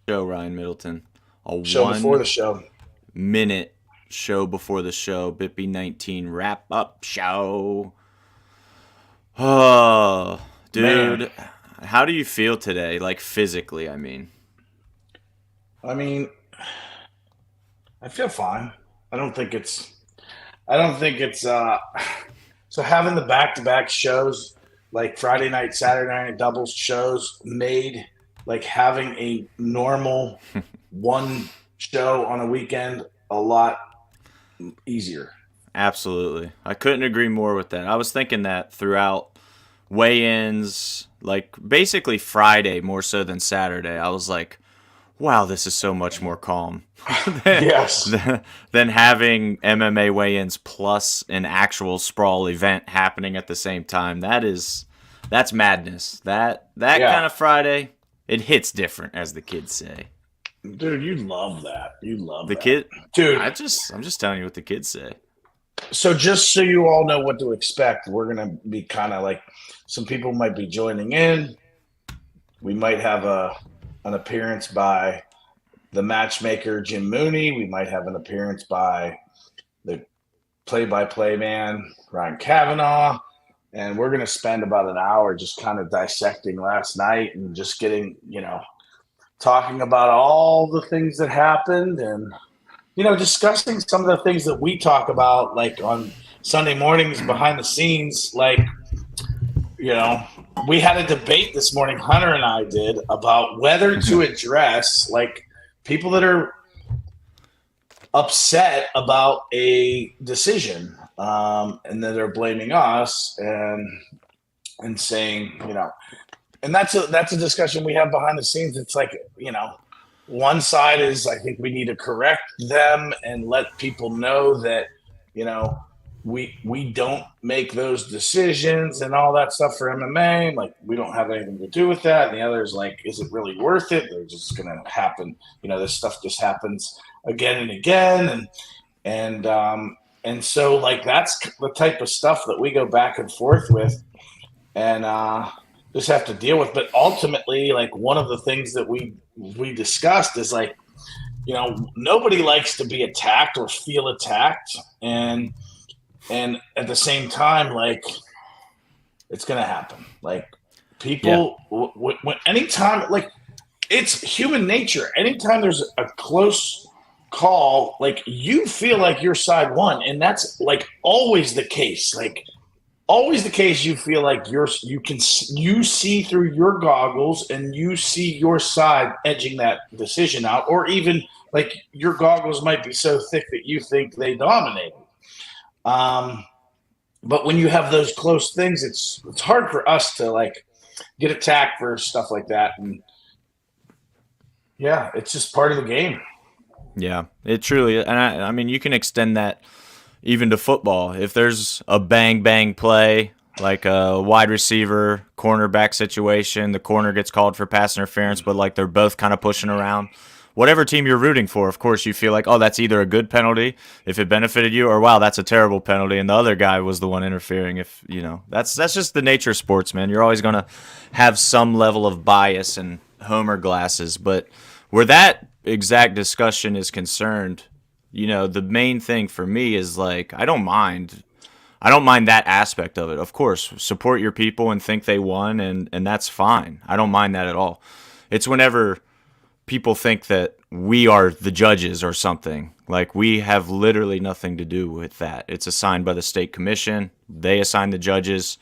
Show, Ryan Middleton. A Show before the 1 show. minute show before the show. BitB19 wrap up show. Oh, Man, dude. How do you feel today? Like physically, I mean. I mean, I feel fine. I don't think it's. I don't think it's. So having the back-to-back shows, like Friday night, Saturday night doubles shows, made like having a normal one show on a weekend a lot easier. Absolutely. I couldn't agree more with that. I was thinking that throughout weigh-ins, like basically Friday more so than Saturday. I was like, wow, this is so much more calm than, Yes. than having MMA weigh-ins plus an actual sprawl event happening at the same time. That's madness. That Yeah. kind of Friday, it hits different, as the kids say. Dude, you love that. You love The that. kid, Dude, I'm just telling you what the kids say. so just so you all know what to expect, we're going to be kind of like some people might be joining in. We might have an appearance by the matchmaker Jim Mooney. We might have an appearance by the play-by-play man Ryan Kavanaugh, and we're going to spend about an hour just kind of dissecting last night and just getting, talking about all the things that happened and discussing some of the things that we talk about like on Sunday mornings behind the scenes, like you know we had a debate this morning, Hunter and I did, about whether to address like people that are upset about a decision, and that are blaming us and saying, and that's a discussion we have behind the scenes. It's like, one side is, I think we need to correct them and let people know that, you know we don't make those decisions and all that stuff for MMA. Like, we don't have anything to do with that. And the other is like, is it really worth it? They're just going to happen. This stuff just happens again and again, and so like that's the type of stuff that we go back and forth with, and just have to deal with. But ultimately, like, one of the things that we discussed is like, nobody likes to be attacked or feel attacked, and at the same time, like, it's gonna happen. Like, Yeah. people, when anytime, like, it's human nature. Anytime there's a close call, like, you feel like your side won, and that's like always the case. Like, always the case. You feel like you see through your goggles and you see your side edging that decision out, or even like your goggles might be so thick that you think they dominate. Um, but when you have those close things, it's hard for us to like get attacked for stuff like that, and yeah, it's just part of the game. Yeah. It truly, and I mean, you can extend that even to football. If there's a bang bang play, like a wide receiver cornerback situation, the corner gets called for pass interference, but like they're both kind of pushing around. Whatever team you're rooting for, of course, you feel like, oh, that's either a good penalty if it benefited you, or wow, that's a terrible penalty, and the other guy was the one interfering. If that's just the nature of sports, man. You're always gonna have some level of bias and homer glasses, but where that exact discussion is concerned, the main thing for me is like I don't mind that aspect of it. Of course, support your people and think they won, and that's fine. I don't mind that at all. It's whenever people think that we are the judges or something. Like, we have literally nothing to do with that. It's assigned by the state commission. They assign the judges.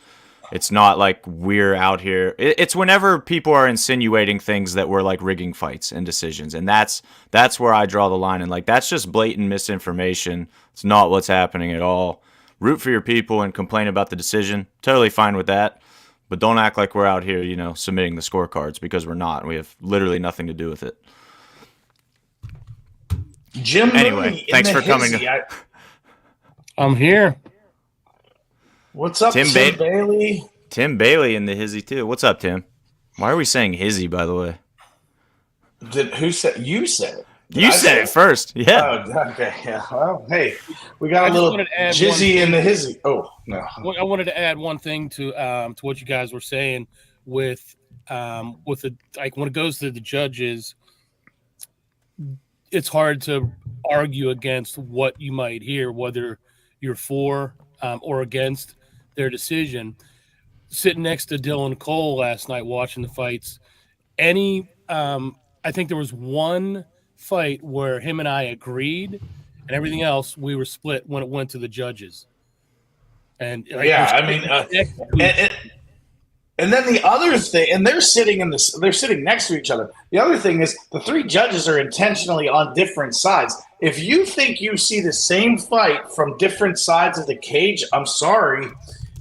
It's not like we're out here. It's whenever people are insinuating things that we're like rigging fights and decisions, and that's where I draw the line. And like, that's just blatant misinformation. It's not what's happening at all. Root for your people and complain about the decision. Totally fine with that, but don't act like we're out here, submitting the scorecards, because we're not. We have literally nothing to do with it. Jim Anyway, Mooney in thanks the for coming. hizzy. I'm here. What's up, Tim Tim ba- Bailey? Tim Bailey in the hizzy too. What's up, Tim? Why are we saying hizzy, by the way? Who said you said it? Did You I said say it it? first. Yeah. Oh, okay. Yeah. Well, hey, we got I a just little wanted to add one jizzy in the thing. hizzy. Oh no. I wanted to add one thing to what you guys were saying with the, like, when it goes to the judges. it's hard to argue against what you might hear, whether you're for or against their decision. Sitting next to Dylan Cole last night watching the fights, I think there was one fight where him and I agreed, and everything else we were split when it went to the judges. And yeah, I mean, and then the other thing, and they're sitting next to each other. The other thing is the three judges are intentionally on different sides. If you think you see the same fight from different sides of the cage, I'm sorry.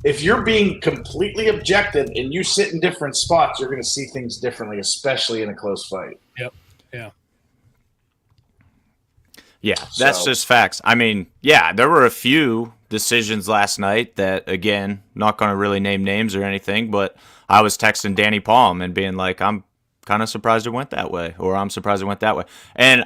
If you're being completely objective and you sit in different spots, you're going to see things differently, especially in a close fight. Yep. Yeah. Yeah, that's just facts. I mean, yeah, there were a few decisions last night that, again, not going to really name names or anything, but I was texting Danny Palm and being like, I'm kind of surprised it went that way, or I'm surprised it went that way. And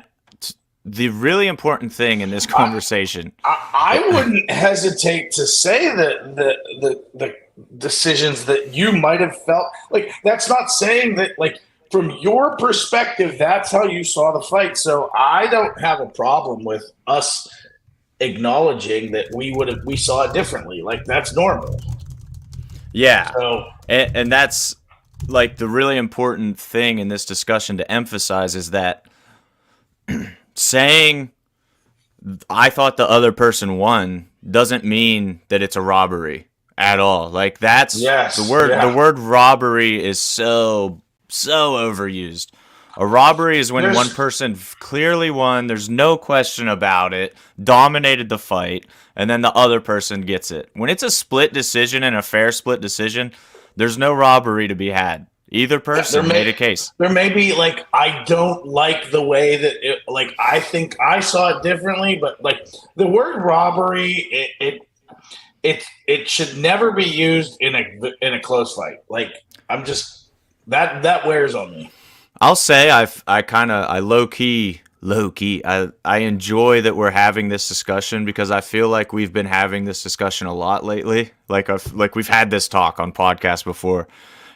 the really important thing in this conversation, I wouldn't hesitate to say that the decisions that you might have felt like, that's not saying that, like, from your perspective, that's how you saw the fight. So I don't have a problem with us acknowledging that we saw it differently. Like, that's normal. Yeah. So, and that's like the really important thing in this discussion to emphasize is that saying I thought the other person won doesn't mean that it's a robbery at all. Like, that's the word. Yeah. The word robbery is so overused. A robbery is when one person clearly won, there's no question about it, dominated the fight, and then the other person gets it. When it's a split decision and a fair split decision, there's no robbery to be had. Either person made a case. There may be, like, I don't like the way that it, like, I think I saw it differently, but, like, the word robbery, it should never be used in a close fight. Like, I'm just that wears on me. I'll say I low key I enjoy that we're having this discussion because I feel like we've been having this discussion a lot lately. Like we've had this talk on podcasts before,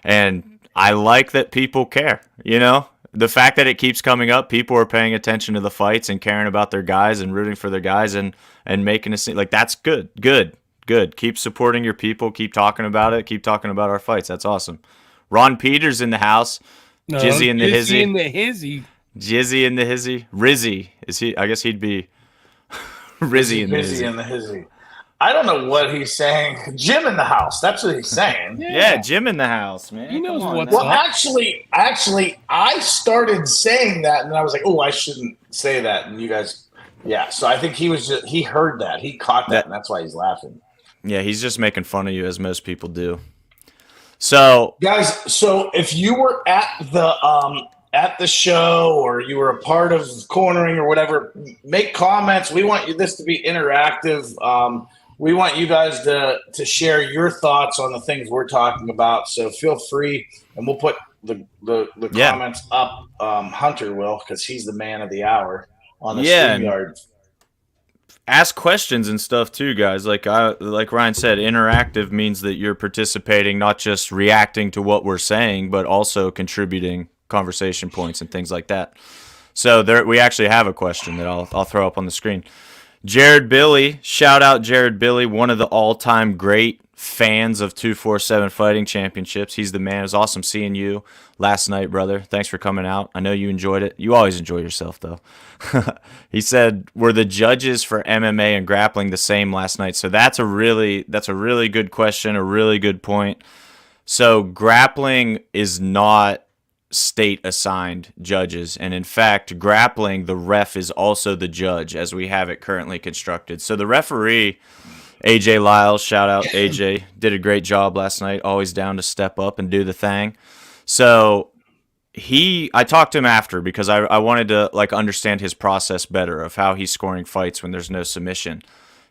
and I like that people care. You know, the fact that it keeps coming up, people are paying attention to the fights and caring about their guys and rooting for their guys and making a scene. Like, that's good. Keep supporting your people. Keep talking about it. Keep talking about our fights. That's awesome. Ron Peters in the house. No, Jizzy in the hizzy. Jizzy in the hizzy. Rizzy. Is he? I guess he'd be Rizzy in the hizzy. In the hizzy. I don't know what he's saying. Jim in the house. That's what he's saying. Yeah, Jim in the house, man. He knows what's Well, up. actually, I started saying that, and I was like, "Oh, I shouldn't say that." And you guys, yeah. So I think he heard that, he caught that, and that's why he's laughing. Yeah, he's just making fun of you, as most people do. So, guys, so if you were at the show or you were a part of cornering or whatever, make comments. We want this to be interactive. We want you guys to share your thoughts on the things we're talking about. So feel free, and we'll put the comments up. Hunter will, because he's the man of the hour on the StreamYard. Ask questions and stuff too, guys. Like Ryan said, interactive means that you're participating, not just reacting to what we're saying, but also contributing conversation points and things like that. So we actually have a question that I'll throw up on the screen. Jared Billy, shout out Jared Billy, one of the all-time great fans of 247 Fighting Championships. He's the man. It was awesome seeing you last night, brother. Thanks for coming out. I know you enjoyed it. You always enjoy yourself, though. He said, were the judges for MMA and grappling the same last night? So that's a really good question, a really good point. So grappling is not state-assigned judges, and in fact, grappling, the ref is also the judge as we have it currently constructed. So the referee, AJ Lyles, shout out AJ, did a great job last night, always down to step up and do the thing. So I talked to him after because I wanted to understand his process better of how he's scoring fights when there's no submission.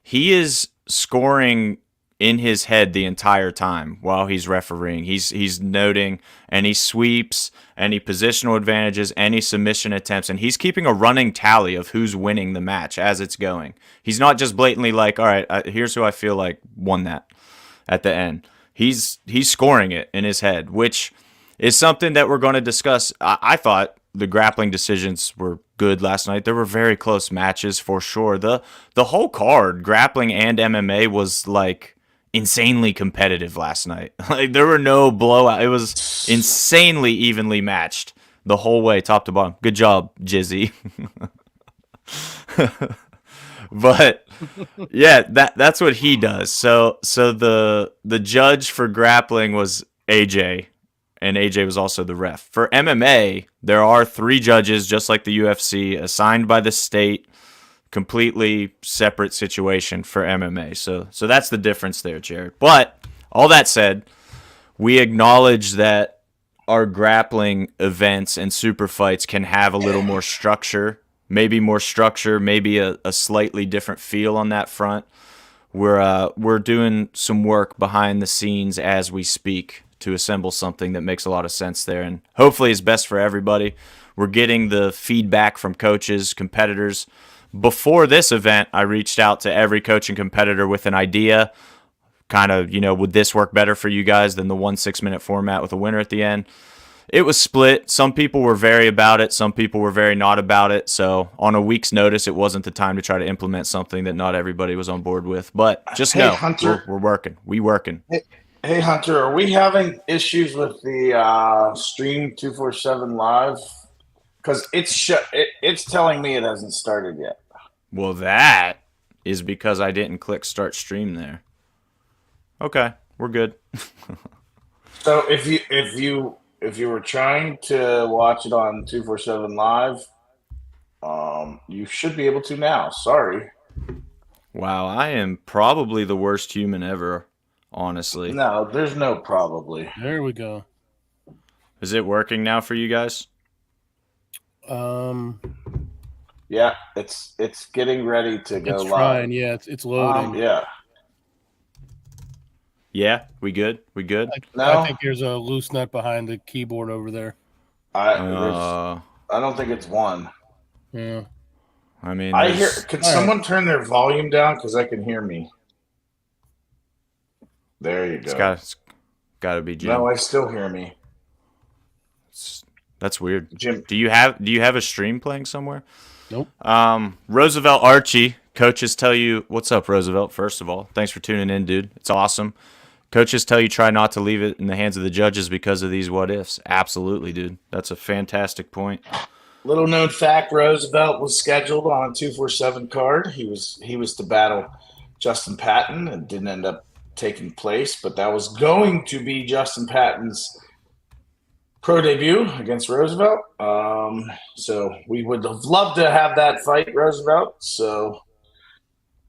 He is scoring in his head the entire time while he's refereeing. He's noting any sweeps, any positional advantages, any submission attempts, and he's keeping a running tally of who's winning the match as it's going. He's not just blatantly like, all right, here's who I feel like won that at the end. He's scoring it in his head, which is something that we're going to discuss. I thought the grappling decisions were good last night. There were very close matches for sure. The whole card, grappling and MMA, was like insanely competitive last night. Like there were no blowout. It was insanely evenly matched the whole way, top to bottom. Good job, Jizzy. But yeah, that's what he does. So the judge for grappling was AJ, and AJ was also the ref. For MMA, there are 3 judges, just like the UFC, assigned by the state. Completely separate situation for MMA. So that's the difference there, Jared. But all that said, we acknowledge that our grappling events and super fights can have a little more structure. Maybe more structure, maybe a slightly different feel on that front. We're doing some work behind the scenes as we speak to assemble something that makes a lot of sense there, and hopefully is best for everybody. We're getting the feedback from coaches, competitors. Before this event, I reached out to every coach and competitor with an idea, kind of, would this work better for you guys than the 1 6-minute format with a winner at the end? It was split. Some people were very about it. Some people were very not about it. So on a week's notice, it wasn't the time to try to implement something that not everybody was on board with. But just know, Hunter, we're working. We working. Hey, Hunter, are we having issues with the stream 247 live? Because it's telling me it hasn't started yet. Well, that is because I didn't click start stream there. Okay, we're good. So if you were trying to watch it on 247 live, you should be able to now. Sorry. Wow, I am probably the worst human ever, honestly. No, there's no probably. There we go. Is it working now for you guys? Yeah, it's getting ready to go live. Trying, yeah, it's loading. Yeah. Yeah, we good? We good? I think there's a loose nut behind the keyboard over there. I don't think it's one. Yeah. I mean, I hear. Could someone turn their volume down because I can hear me? There you go. It's got to be Jim. No, I still hear me. That's weird. Jim, do you have a stream playing somewhere? Nope. Roosevelt Archie, coaches tell you, what's up, Roosevelt? First of all, thanks for tuning in, dude. It's awesome. Coaches tell you try not to leave it in the hands of the judges because of these what ifs. Absolutely, dude. That's a fantastic point. Little known fact: Roosevelt was scheduled on a 247 card. He was to battle Justin Patton and didn't end up taking place, but that was going to be Justin Patton's pro debut against Roosevelt. So we would have loved to have that fight, Roosevelt. So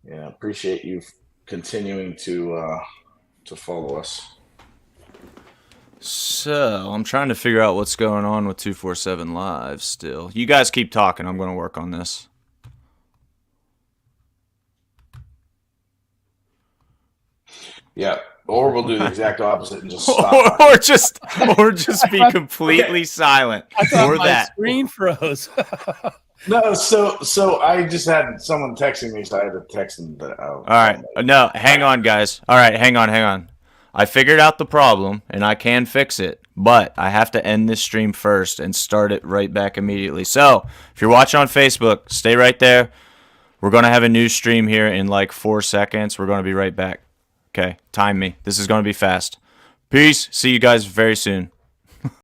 yeah, appreciate you continuing to follow us. So I'm trying to figure out what's going on with 247 Live still. You guys keep talking. I'm going to work on this. Yeah. Or we'll do the exact opposite and just stop. or just be completely silent. I thought my that. screen froze. No, so I just had someone texting me, so I had to text them. All right. No, hang on, guys. All right, hang on. I figured out the problem, and I can fix it, but I have to end this stream first and start it right back immediately. So if you're watching on Facebook, stay right there. We're going to have a new stream here in like 4 seconds. We're going to be right back. Okay, time me. This is going to be fast. Peace. See you guys very soon.